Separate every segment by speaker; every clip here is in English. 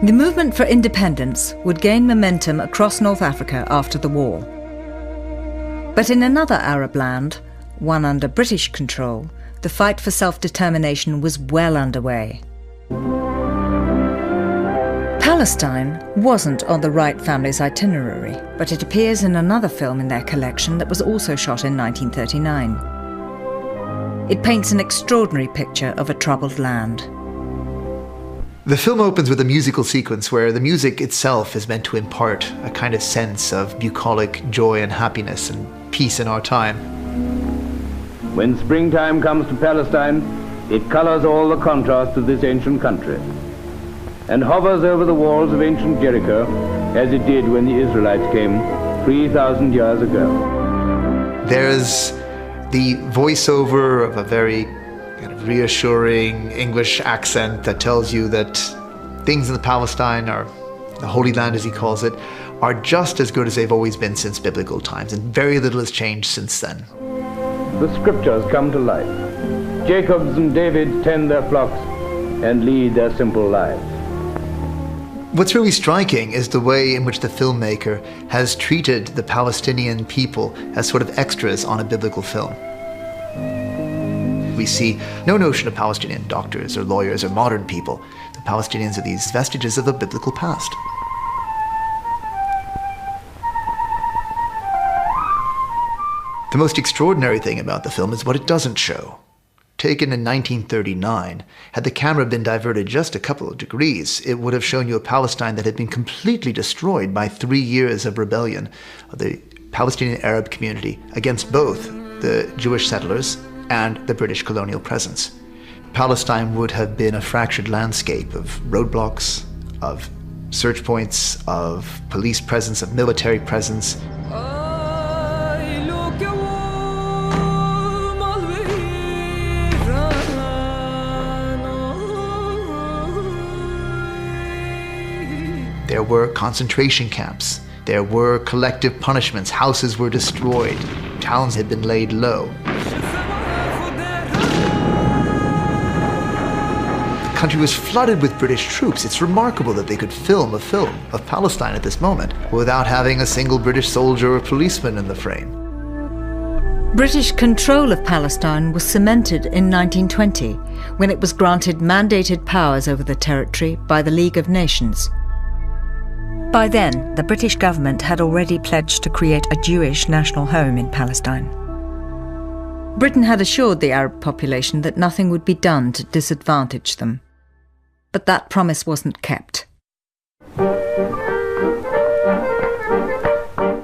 Speaker 1: The movement for independence would gain momentum across North Africa after the war. But in another Arab land, one under British control, the fight for self-determination was well underway. Palestine wasn't on the Wright family's itinerary, but it appears in another film in their collection that was also shot in 1939. It paints an extraordinary picture of a troubled land.
Speaker 2: The film opens with a musical sequence where the music itself is meant to impart a kind of sense of bucolic joy and happiness and peace in our time.
Speaker 3: When springtime comes to Palestine, it colors all the contrasts of this ancient country, and hovers over the walls of ancient Jericho, as it did when the Israelites came 3,000 years ago.
Speaker 2: There's the voiceover of a very kind of reassuring English accent that tells you that things in the Palestine, or the Holy Land as he calls it, are just as good as they've always been since biblical times, and very little has changed since then.
Speaker 3: The scriptures come to life. Jacobs and Davids tend their flocks and lead their simple lives.
Speaker 2: What's really striking is the way in which the filmmaker has treated the Palestinian people as sort of extras on a biblical film. We see no notion of Palestinian doctors or lawyers or modern people. The Palestinians are these vestiges of a biblical past. The most extraordinary thing about the film is what it doesn't show. Taken in 1939, had the camera been diverted just a couple of degrees, it would have shown you a Palestine that had been completely destroyed by 3 years of rebellion of the Palestinian Arab community against both the Jewish settlers and the British colonial presence. Palestine would have been a fractured landscape of roadblocks, of search points, of police presence, of military presence. There were concentration camps. There were collective punishments. Houses were destroyed. Towns had been laid low. The country was flooded with British troops. It's remarkable that they could film a film of Palestine at this moment without having a single British soldier or policeman in the frame.
Speaker 1: British control of Palestine was cemented in 1920, when it was granted mandated powers over the territory by the League of Nations. By then, the British government had already pledged to create a Jewish national home in Palestine. Britain had assured the Arab population that nothing would be done to disadvantage them. But that promise wasn't kept.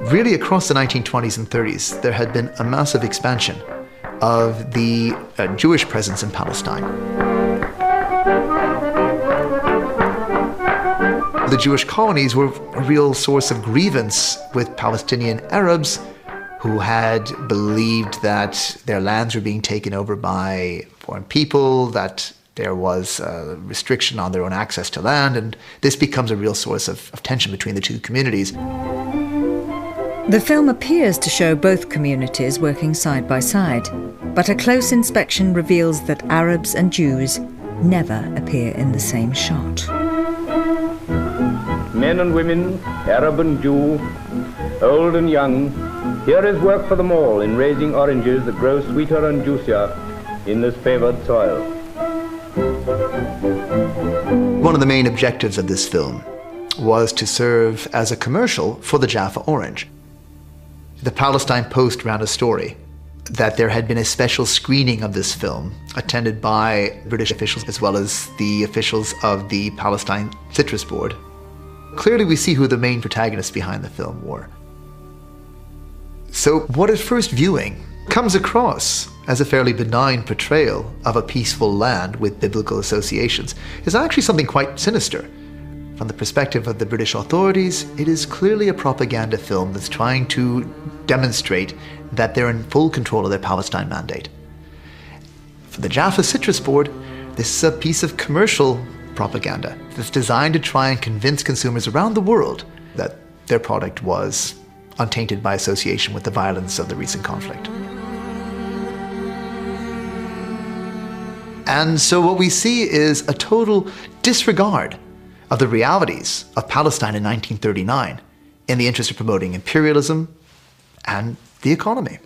Speaker 2: Really, across the 1920s and 30s, there had been a massive expansion of the Jewish presence in Palestine. The Jewish colonies were a real source of grievance with Palestinian Arabs who had believed that their lands were being taken over by foreign people, that there was a restriction on their own access to land, and this becomes a real source of tension between the two communities.
Speaker 1: The film appears to show both communities working side by side, but a close inspection reveals that Arabs and Jews never appear in the same shot.
Speaker 3: Men and women, Arab and Jew, old and young, here is work for them all in raising oranges that grow sweeter and juicier in this favored soil.
Speaker 2: One of the main objectives of this film was to serve as a commercial for the Jaffa orange. The Palestine Post ran a story that there had been a special screening of this film attended by British officials as well as the officials of the Palestine Citrus Board. Clearly we see who the main protagonists behind the film were. So what at first viewing comes across as a fairly benign portrayal of a peaceful land with biblical associations is actually something quite sinister. From the perspective of the British authorities, it is clearly a propaganda film that's trying to demonstrate that they're in full control of their Palestine mandate. For the Jaffa Citrus Board, this is a piece of commercial propaganda that's designed to try and convince consumers around the world that their product was untainted by association with the violence of the recent conflict. And so what we see is a total disregard of the realities of Palestine in 1939 in the interest of promoting imperialism and the economy.